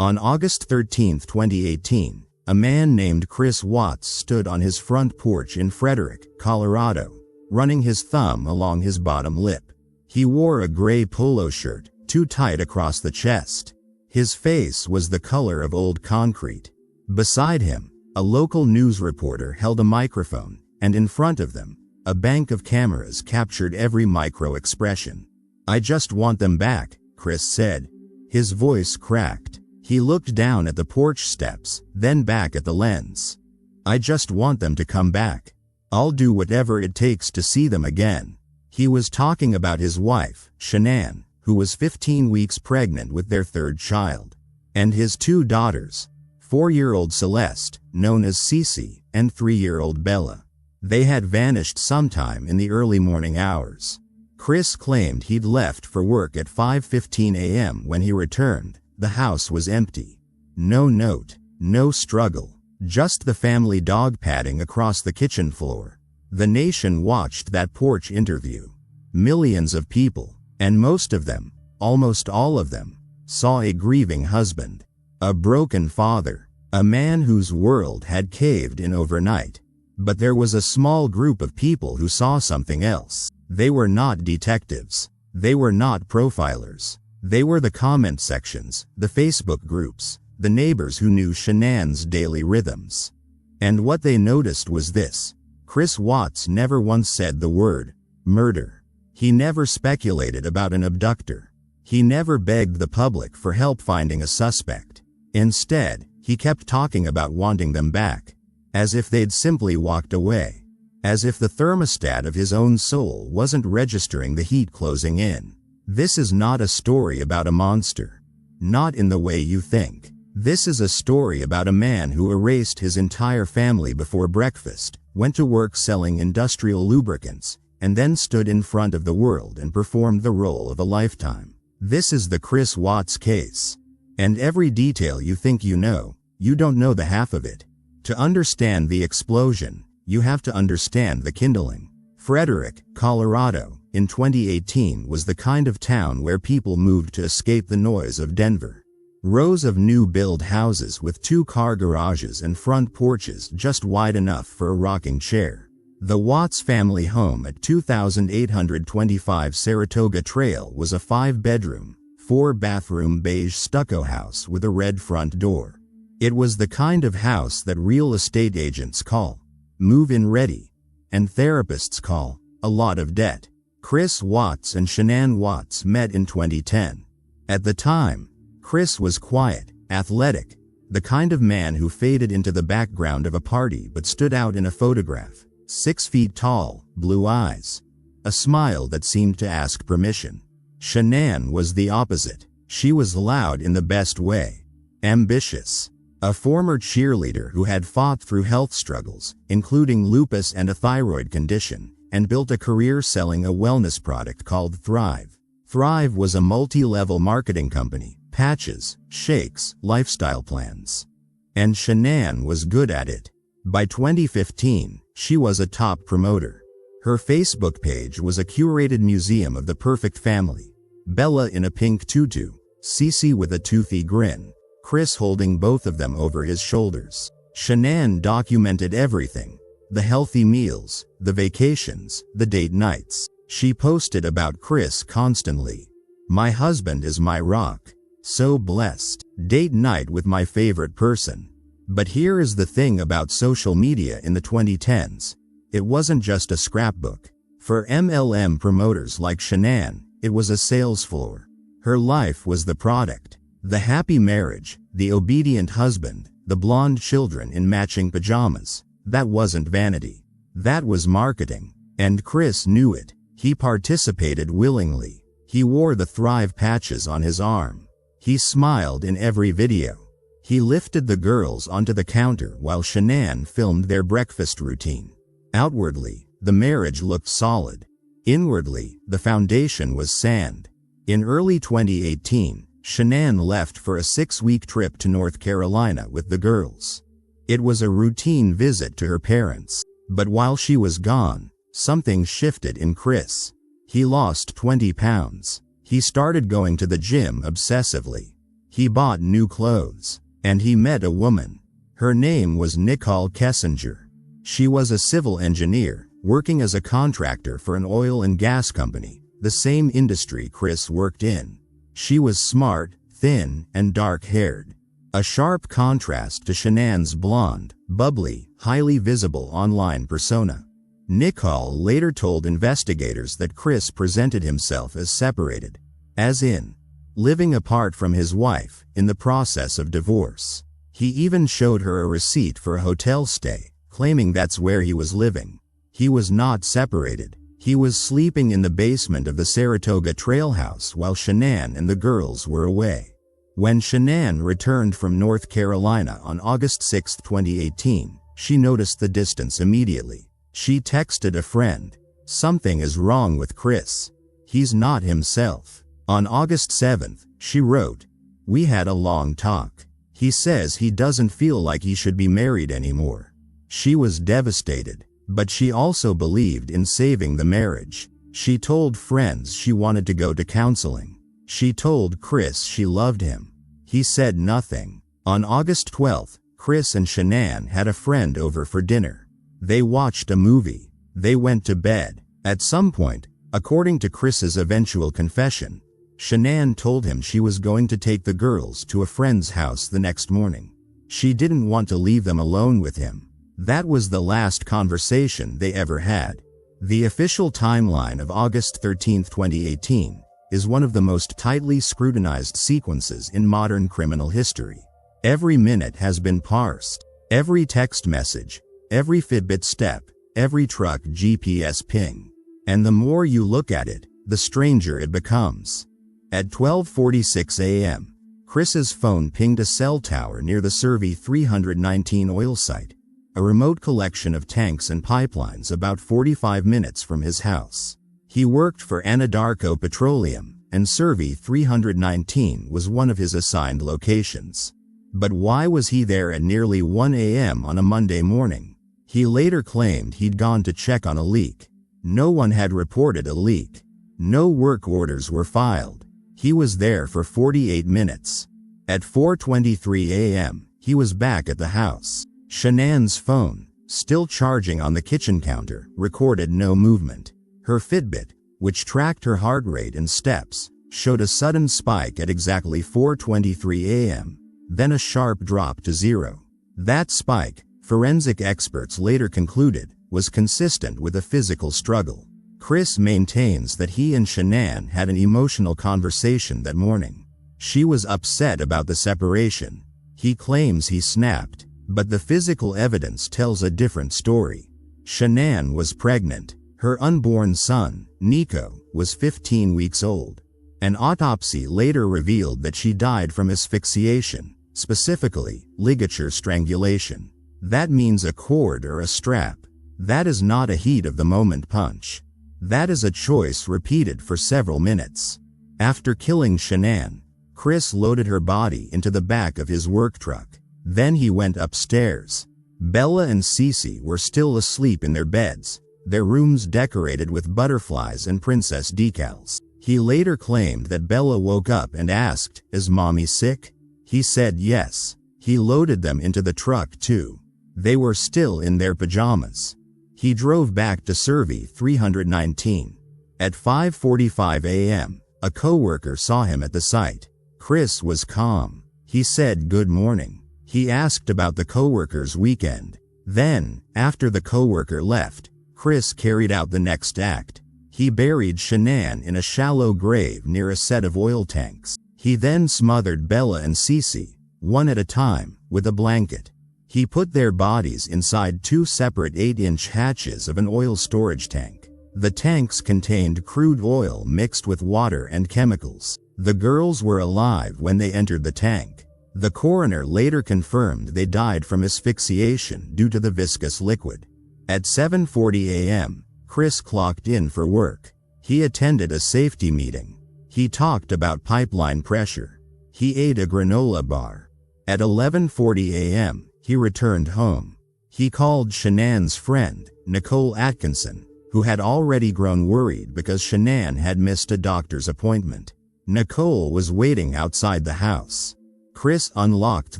On August 13, 2018, a man named Chris Watts stood on his front porch in Frederick, Colorado, running his thumb along his bottom lip. He wore a gray polo shirt, too tight across the chest. His face was the color of old concrete. Beside him, a local news reporter held a microphone, and in front of them, a bank of cameras captured every micro-expression. "I just want them back," Chris said. His voice cracked. He looked down at the porch steps, then back at the lens. "I just want them to come back. I'll do whatever it takes to see them again." He was talking about his wife, Shanann, who was 15 weeks pregnant with their third child, and his two daughters, 4-year-old Celeste, known as Cece, and 3-year-old Bella. They had vanished sometime in the early morning hours. Chris claimed he'd left for work at 5:15 a.m. When he returned, the house was empty. No note, no struggle, just the family dog padding across the kitchen floor. The nation watched that porch interview. Millions of people, and most of them, almost all of them, saw a grieving husband, a broken father, a man whose world had caved in overnight. But there was a small group of people who saw something else. They were not detectives. They were not profilers. They were the comment sections, the Facebook groups, the neighbors who knew Shanann's daily rhythms. And what they noticed was this: Chris Watts never once said the word murder. He never speculated about an abductor. He never begged the public for help finding a suspect. Instead, he kept talking about wanting them back, as if they'd simply walked away, as if the thermostat of his own soul wasn't registering the heat closing in. This is not a story about a monster. Not in the way you think. This is a story about a man who erased his entire family before breakfast, went to work selling industrial lubricants, and then stood in front of the world and performed the role of a lifetime. This is the Chris Watts case. And every detail you think you know, you don't know the half of it. To understand the explosion, you have to understand the kindling. Frederick, Colorado, in 2018 was the kind of town where people moved to escape the noise of Denver. Rows of new-build houses with 2-car garages and front porches just wide enough for a rocking chair. The Watts family home at 2825 Saratoga Trail was a 5-bedroom, 4-bathroom beige stucco house with a red front door. It was the kind of house that real estate agents call move-in ready, and therapists call a lot of debt. Chris Watts and Shanann Watts met in 2010. At the time, Chris was quiet, athletic, the kind of man who faded into the background of a party but stood out in a photograph. 6 feet tall, blue eyes, a smile that seemed to ask permission. Shanann was the opposite. She was loud in the best way. Ambitious. A former cheerleader who had fought through health struggles, including lupus and a thyroid condition, and built a career selling a wellness product called Thrive. Thrive was a multi-level marketing company, patches, shakes, lifestyle plans. And Shanann was good at it. By 2015, she was a top promoter. Her Facebook page was a curated museum of the perfect family. Bella in a pink tutu, Cece with a toothy grin, Chris holding both of them over his shoulders. Shanann documented everything: the healthy meals, the vacations, the date nights. She posted about Chris constantly. "My husband is my rock. So blessed. Date night with my favorite person." But here is the thing about social media in the 2010s. It wasn't just a scrapbook. For MLM promoters like Shanann, it was a sales floor. Her life was the product. The happy marriage, the obedient husband, the blonde children in matching pajamas. That wasn't vanity. That was marketing. And Chris knew it. He participated willingly. He wore the Thrive patches on his arm. He smiled in every video. He lifted the girls onto the counter while Shanann filmed their breakfast routine. Outwardly, the marriage looked solid. Inwardly, the foundation was sand. In early 2018, Shanann left for a 6-week trip to North Carolina with the girls. It was a routine visit to her parents. But while she was gone, something shifted in Chris. He lost 20 pounds. He started going to the gym obsessively. He bought new clothes. And he met a woman. Her name was Nicole Kessinger. She was a civil engineer, working as a contractor for an oil and gas company, the same industry Chris worked in. She was smart, thin, and dark-haired. A sharp contrast to Shanann's blonde, bubbly, highly visible online persona. Nicole later told investigators that Chris presented himself as separated, as in, living apart from his wife, in the process of divorce. He even showed her a receipt for a hotel stay, claiming that's where he was living. He was not separated. He was sleeping in the basement of the Saratoga Trail House while Shanann and the girls were away. When Shanann returned from North Carolina on August 6, 2018, she noticed the distance immediately. She texted a friend, "Something is wrong with Chris. He's not himself." On August 7th, she wrote, "We had a long talk. He says he doesn't feel like he should be married anymore." She was devastated, but she also believed in saving the marriage. She told friends she wanted to go to counseling. She told Chris she loved him. He said nothing. On August 12th, Chris and Shanann had a friend over for dinner. They watched a movie. They went to bed. At some point, according to Chris's eventual confession, Shanann told him she was going to take the girls to a friend's house the next morning. She didn't want to leave them alone with him. That was the last conversation they ever had. The official timeline of August 13, 2018, is one of the most tightly scrutinized sequences in modern criminal history. Every minute has been parsed. Every text message, every Fitbit step, every truck GPS ping. And the more you look at it, the stranger it becomes. At 12:46 a.m., Chris's phone pinged a cell tower near the Survey 319 oil site, a remote collection of tanks and pipelines about 45 minutes from his house. He worked for Anadarko Petroleum, and Survey 319 was one of his assigned locations. But why was he there at nearly 1 a.m. on a Monday morning? He later claimed he'd gone to check on a leak. No one had reported a leak. No work orders were filed. He was there for 48 minutes. At 4:23 a.m., he was back at the house. Shanann's phone, still charging on the kitchen counter, recorded no movement. Her Fitbit, which tracked her heart rate and steps, showed a sudden spike at exactly 4:23 a.m., then a sharp drop to zero. That spike, forensic experts later concluded, was consistent with a physical struggle. Chris maintains that he and Shanann had an emotional conversation that morning. She was upset about the separation. He claims he snapped, but the physical evidence tells a different story. Shanann was pregnant. Her unborn son, Nico, was 15 weeks old. An autopsy later revealed that she died from asphyxiation, specifically, ligature strangulation. That means a cord or a strap. That is not a heat-of-the-moment punch. That is a choice repeated for several minutes. After killing Shanann, Chris loaded her body into the back of his work truck. Then he went upstairs. Bella and Cece were still asleep in their beds, their rooms decorated with butterflies and princess decals. He later claimed that Bella woke up and asked, "Is mommy sick?" He said yes. He loaded them into the truck too. They were still in their pajamas. He drove back to Survey 319. At 5:45 a.m., a coworker saw him at the site. Chris was calm. He said good morning. He asked about the coworker's weekend. Then, after the coworker left, Chris carried out the next act. He buried Shanann in a shallow grave near a set of oil tanks. He then smothered Bella and Cece, one at a time, with a blanket. He put their bodies inside two separate 8-inch hatches of an oil storage tank. The tanks contained crude oil mixed with water and chemicals. The girls were alive when they entered the tank. The coroner later confirmed they died from asphyxiation due to the viscous liquid. At 7:40 a.m., Chris clocked in for work. He attended a safety meeting. He talked about pipeline pressure. He ate a granola bar. At 11:40 a.m., he returned home. He called Shanann's friend, Nicole Atkinson, who had already grown worried because Shanann had missed a doctor's appointment. Nicole was waiting outside the house. Chris unlocked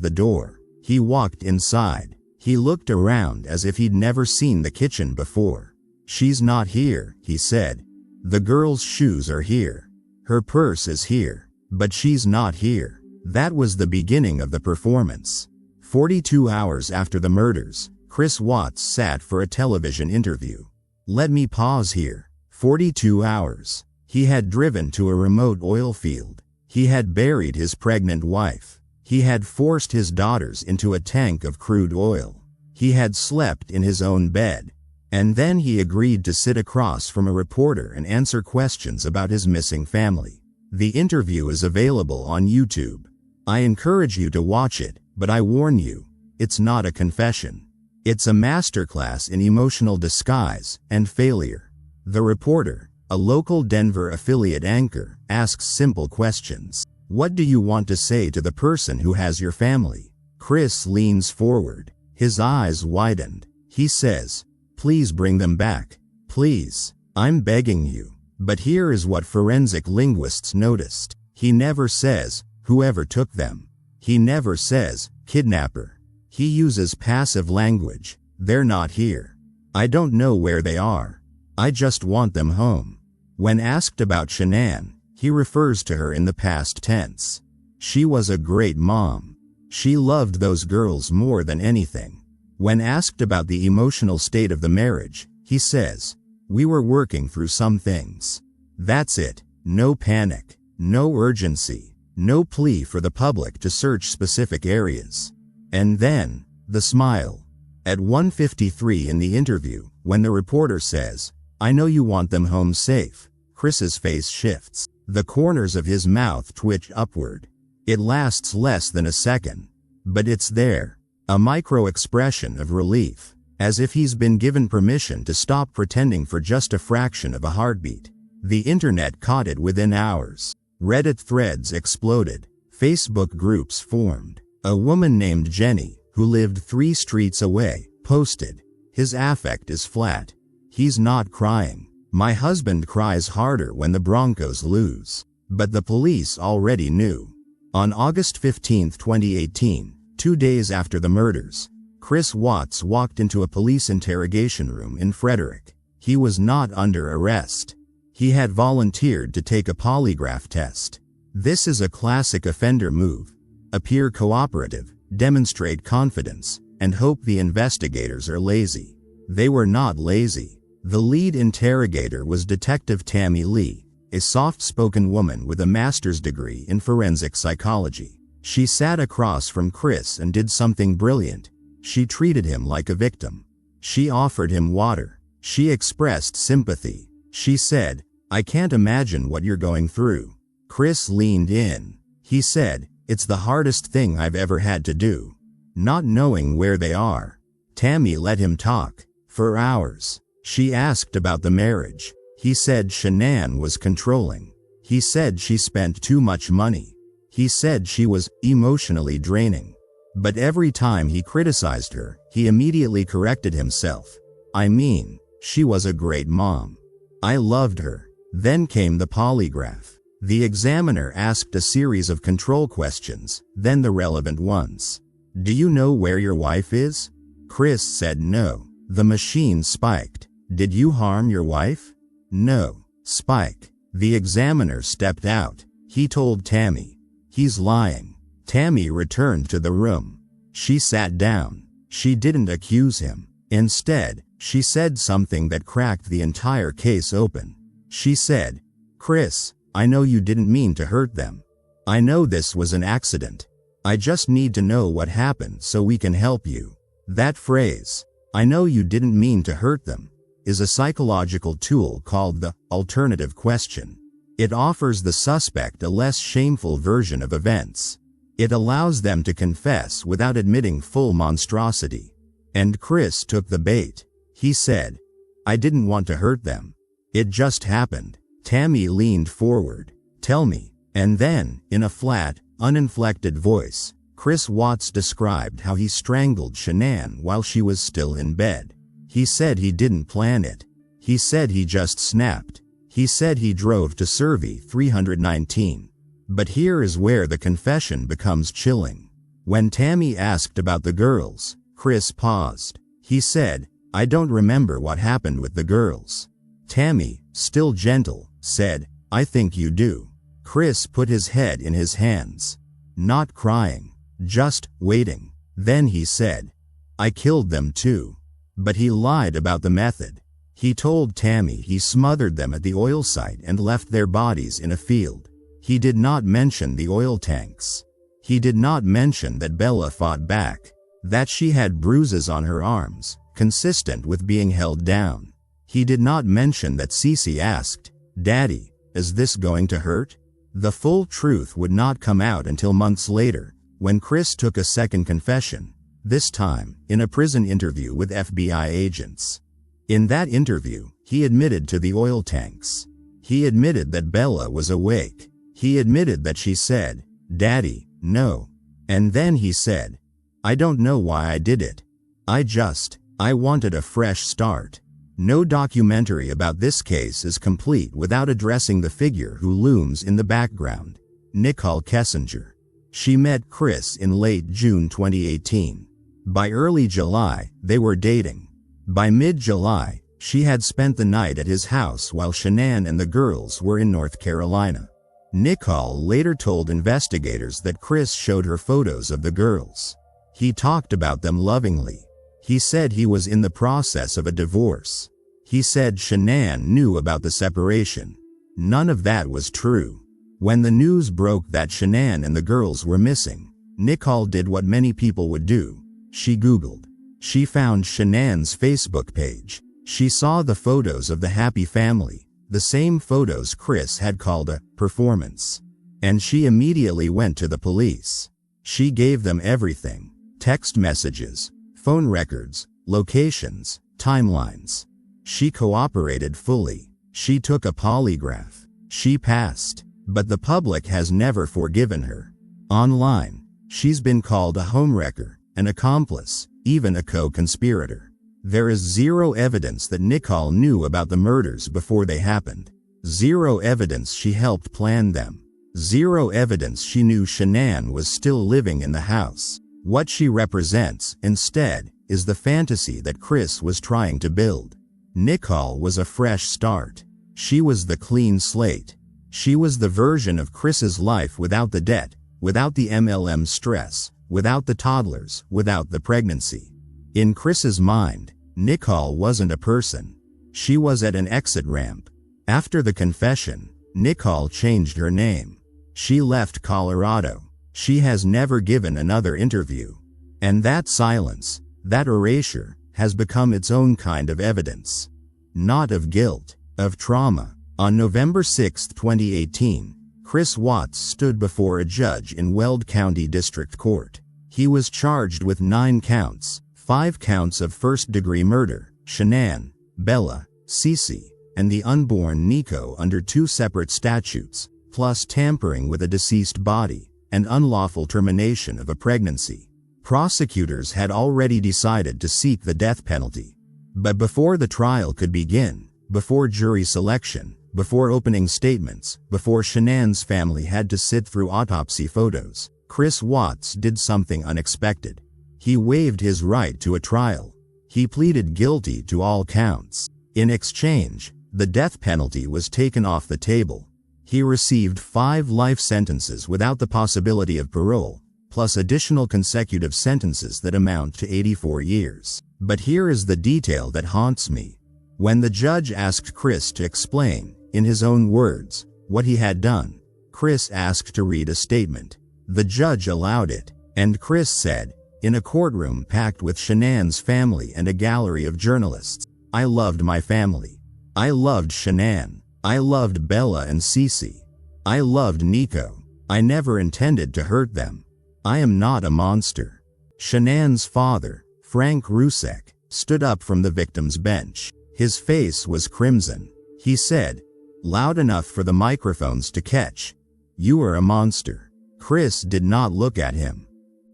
the door. He walked inside. He looked around as if he'd never seen the kitchen before. "She's not here," he said. "The girl's shoes are here. Her purse is here. But she's not here." That was the beginning of the performance. 42 hours after the murders, Chris Watts sat for a television interview. Let me pause here. 42 hours. He had driven to a remote oil field. He had buried his pregnant wife. He had forced his daughters into a tank of crude oil. He had slept in his own bed. And then he agreed to sit across from a reporter and answer questions about his missing family. The interview is available on YouTube. I encourage you to watch it, but I warn you, it's not a confession. It's a masterclass in emotional disguise and failure. The reporter, a local Denver affiliate anchor, asks simple questions. What do you want to say to the person who has your family? Chris leans forward. His eyes widened. He says, "Please bring them back. Please. I'm begging you." But here is what forensic linguists noticed. He never says, "Whoever took them." He never says, "Kidnapper." He uses passive language. "They're not here. I don't know where they are. I just want them home." When asked about Shanann, he refers to her in the past tense. She was a great mom. She loved those girls more than anything. When asked about the emotional state of the marriage, he says, "We were working through some things. That's it. No panic. No urgency. No plea for the public to search specific areas." And then, the smile. At 1:53 in the interview, when the reporter says, "I know you want them home safe," Chris's face shifts. The corners of his mouth twitch upward. It lasts less than a second. But it's there. A micro-expression of relief. As if he's been given permission to stop pretending for just a fraction of a heartbeat. The internet caught it within hours. Reddit threads exploded. Facebook groups formed. A woman named Jenny, who lived 3 streets away, posted, "His affect is flat. He's not crying. My husband cries harder when the Broncos lose." But the police already knew. On August 15, 2018, 2 days after the murders, Chris Watts walked into a police interrogation room in Frederick. He was not under arrest. He had volunteered to take a polygraph test. This is a classic offender move. Appear cooperative, demonstrate confidence, and hope the investigators are lazy. They were not lazy. The lead interrogator was Detective Tammy Lee, a soft-spoken woman with a master's degree in forensic psychology. She sat across from Chris and did something brilliant. She treated him like a victim. She offered him water. She expressed sympathy. She said, "I can't imagine what you're going through." Chris leaned in. He said, "It's the hardest thing I've ever had to do. Not knowing where they are." Tammy let him talk. For hours. She asked about the marriage. He said Shanann was controlling. He said she spent too much money. He said she was emotionally draining. But every time he criticized her, he immediately corrected himself. "I mean, she was a great mom. I loved her." Then came the polygraph. The examiner asked a series of control questions, then the relevant ones. "Do you know where your wife is?" Chris said no. The machine spiked. "Did you harm your wife?" "No." Spike. The examiner stepped out. He told Tammy, "He's lying." Tammy returned to the room. She sat down. She didn't accuse him. Instead, she said something that cracked the entire case open. She said, "Chris, I know you didn't mean to hurt them. I know this was an accident. I just need to know what happened so we can help you." That phrase, "I know you didn't mean to hurt them," is a psychological tool called the alternative question. It offers the suspect a less shameful version of events. It allows them to confess without admitting full monstrosity. And Chris took the bait. He said, "I didn't want to hurt them. It just happened." Tammy leaned forward. "Tell me." And then, in a flat, uninflected voice, Chris Watts described how he strangled Shanann while she was still in bed. He said he didn't plan it. He said he just snapped. He said he drove to Survey 319. But here is where the confession becomes chilling. When Tammy asked about the girls, Chris paused. He said, "I don't remember what happened with the girls." Tammy, still gentle, said, "I think you do." Chris put his head in his hands. Not crying, just waiting. Then he said, "I killed them too." But he lied about the method. He told Tammy he smothered them at the oil site and left their bodies in a field. He did not mention the oil tanks. He did not mention that Bella fought back, that she had bruises on her arms, consistent with being held down. He did not mention that Cece asked, "Daddy, is this going to hurt?" The full truth would not come out until months later, when Chris took a second confession, this time in a prison interview with FBI agents. In that interview, he admitted to the oil tanks. He admitted that Bella was awake. He admitted that she said, "Daddy, no." And then he said, "I don't know why I did it. I wanted a fresh start." No documentary about this case is complete without addressing the figure who looms in the background, Nicole Kessinger. She met Chris in late June 2018. By early July, they were dating. By mid-July, she had spent the night at his house while Shanann and the girls were in North Carolina. Nicole later told investigators that Chris showed her photos of the girls. He talked about them lovingly. He said he was in the process of a divorce. He said Shanann knew about the separation. None of that was true. When the news broke that Shanann and the girls were missing, Nicole did what many people would do. She Googled. She found Shanann's Facebook page. She saw the photos of the happy family, the same photos Chris had called a performance. And she immediately went to the police. She gave them everything: text messages, phone records, locations, timelines. She cooperated fully. She took a polygraph. She passed. But the public has never forgiven her. Online, she's been called a homewrecker, an accomplice, even a co-conspirator. There is zero evidence that Nicole knew about the murders before they happened. Zero evidence she helped plan them. Zero evidence she knew Shanann was still living in the house. What she represents, instead, is the fantasy that Chris was trying to build. Nicole was a fresh start. She was the clean slate. She was the version of Chris's life without the debt, without the MLM stress, without the toddlers, without the pregnancy. In Chris's mind, Nicole wasn't a person. She was at an exit ramp. After the confession, Nicole changed her name. She left Colorado. She has never given another interview. And that silence, that erasure, has become its own kind of evidence. Not of guilt, of trauma. On November 6, 2018, Chris Watts stood before a judge in Weld County District Court. He was charged with 9 counts, 5 counts of first-degree murder, Shanann, Bella, Cece, and the unborn Nico under 2 separate statutes, plus tampering with a deceased body, and unlawful termination of a pregnancy. Prosecutors had already decided to seek the death penalty. But before the trial could begin, before jury selection, before opening statements, before Shanann's family had to sit through autopsy photos, Chris Watts did something unexpected. He waived his right to a trial. He pleaded guilty to all counts. In exchange, the death penalty was taken off the table. He received 5 life sentences without the possibility of parole, plus additional consecutive sentences that amount to 84 years. But here is the detail that haunts me. When the judge asked Chris to explain, in his own words, what he had done, Chris asked to read a statement. The judge allowed it, and Chris said, in a courtroom packed with Shanann's family and a gallery of journalists, "I loved my family. I loved Shanann. I loved Bella and Cece. I loved Nico. I never intended to hurt them. I am not a monster." Shanann's father, Frank Rusek, stood up from the victim's bench. His face was crimson. He said, loud enough for the microphones to catch, "You are a monster." Chris did not look at him.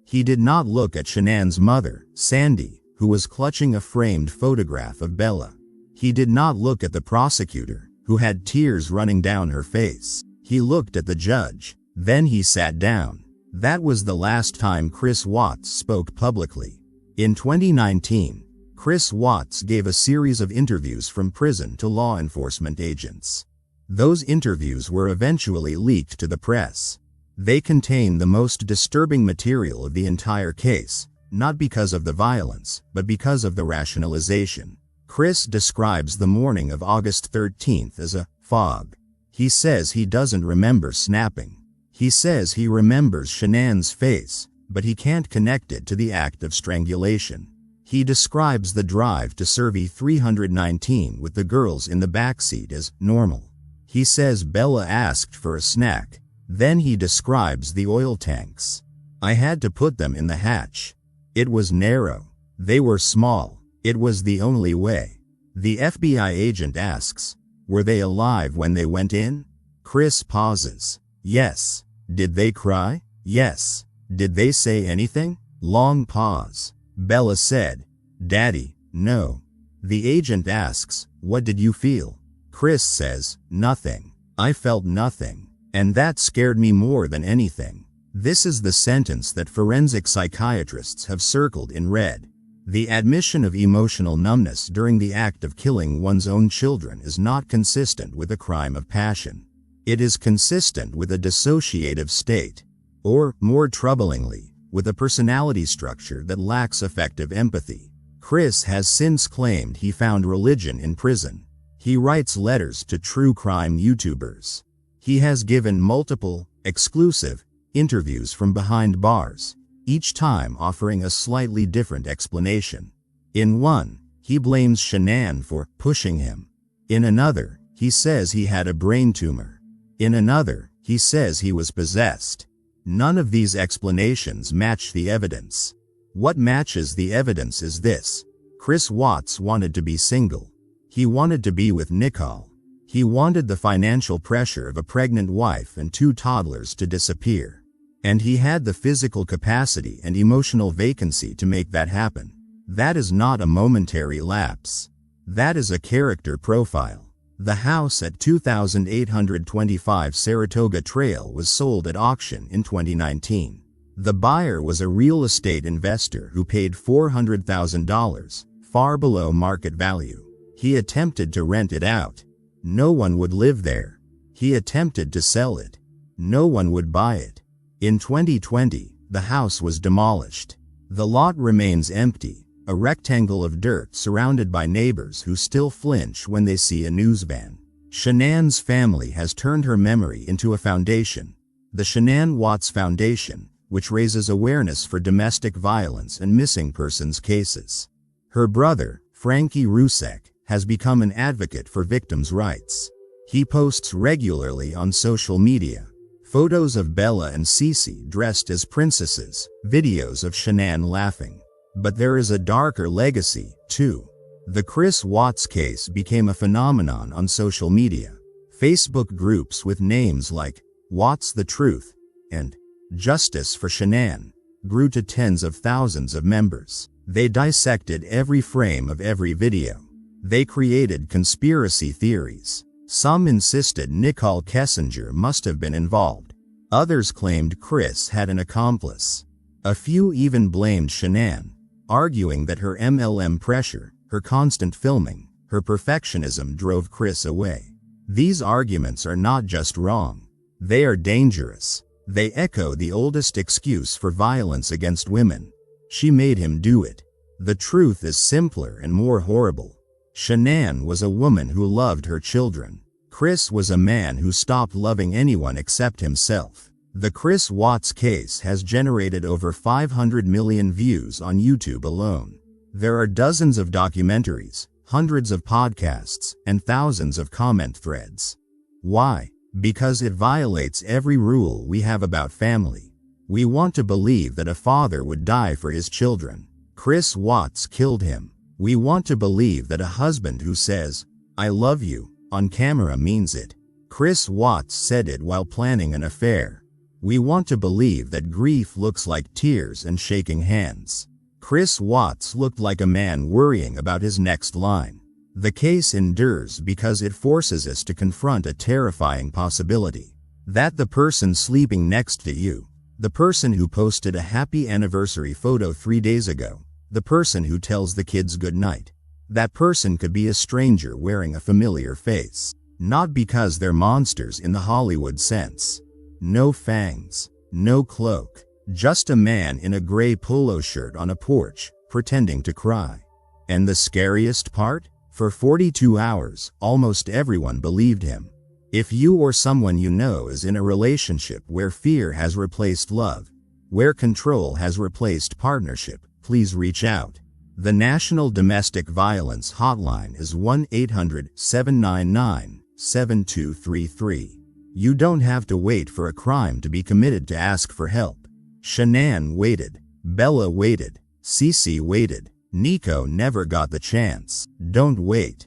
He did not look at Shanann's mother, Sandy, who was clutching a framed photograph of Bella. He did not look at the prosecutor, who had tears running down her face. He looked at the judge. Then he sat down. That was the last time Chris Watts spoke publicly. In 2019, Chris Watts gave a series of interviews from prison to law enforcement agents. Those interviews were eventually leaked to the press. They contain the most disturbing material of the entire case, not because of the violence, but because of the rationalization. Chris describes the morning of August 13th as a fog. He says he doesn't remember snapping. He says he remembers Shanann's face, but he can't connect it to the act of strangulation. He describes the drive to Survey 319 with the girls in the backseat as normal. He says Bella asked for a snack. Then he describes the oil tanks. I had to put them in the hatch. It was narrow. They were small. It was the only way. The FBI agent asks, were they alive when they went in? Chris pauses. Yes. Did they cry? Yes. Did they say anything? Long pause. Bella said, Daddy, no. The agent asks, what did you feel? Chris says, nothing. I felt nothing. And that scared me more than anything. This is the sentence that forensic psychiatrists have circled in red. The admission of emotional numbness during the act of killing one's own children is not consistent with a crime of passion. It is consistent with a dissociative state, or, more troublingly, with a personality structure that lacks effective empathy. Chris has since claimed he found religion in prison. He writes letters to true crime YouTubers. He has given multiple, exclusive, interviews from behind bars, each time offering a slightly different explanation. In one, he blames Shanann for pushing him. In another, he says he had a brain tumor. In another, he says he was possessed. None of these explanations match the evidence. What matches the evidence is this. Chris Watts wanted to be single. He wanted to be with Nicole. He wanted the financial pressure of a pregnant wife and 2 toddlers to disappear. And he had the physical capacity and emotional vacancy to make that happen. That is not a momentary lapse. That is a character profile. The house at 2825 Saratoga Trail was sold at auction in 2019. The buyer was a real estate investor who paid $400,000, far below market value. He attempted to rent it out. No one would live there. He attempted to sell it. No one would buy it. In 2020, the house was demolished. The lot remains empty, a rectangle of dirt surrounded by neighbors who still flinch when they see a news van. Shanann's family has turned her memory into a foundation, the Shanann Watts Foundation, which raises awareness for domestic violence and missing persons cases. Her brother, Frankie Rusek, has become an advocate for victims' rights. He posts regularly on social media, photos of Bella and Cece dressed as princesses, videos of Shanann laughing. But there is a darker legacy, too. The Chris Watts case became a phenomenon on social media. Facebook groups with names like Watts the Truth and Justice for Shanann grew to tens of thousands of members. They dissected every frame of every video. They created conspiracy theories. Some insisted Nicole Kessinger must have been involved. Others claimed Chris had an accomplice. A few even blamed Shanann, arguing that her MLM pressure, her constant filming, her perfectionism drove Chris away. These arguments are not just wrong. They are dangerous. They echo the oldest excuse for violence against women. She made him do it. The truth is simpler and more horrible. Shanann was a woman who loved her children. Chris was a man who stopped loving anyone except himself. The Chris Watts case has generated over 500 million views on YouTube alone. There are dozens of documentaries, hundreds of podcasts, and thousands of comment threads. Why? Because it violates every rule we have about family. We want to believe that a father would die for his children. Chris Watts killed him. We want to believe that a husband who says, "I love you," on camera means it. Chris Watts said it while planning an affair. We want to believe that grief looks like tears and shaking hands. Chris Watts looked like a man worrying about his next line. The case endures because it forces us to confront a terrifying possibility. That the person sleeping next to you. The person who posted a happy anniversary photo 3 days ago. The person who tells the kids goodnight. That person could be a stranger wearing a familiar face. Not because they're monsters in the Hollywood sense. No fangs. No cloak. Just a man in a gray polo shirt on a porch, pretending to cry. And the scariest part? For 42 hours, almost everyone believed him. If you or someone you know is in a relationship where fear has replaced love, where control has replaced partnership, please reach out. The National Domestic Violence Hotline is 1-800-799-7233. You don't have to wait for a crime to be committed to ask for help. Shanann waited. Bella waited. Cece waited. Nico never got the chance. Don't wait.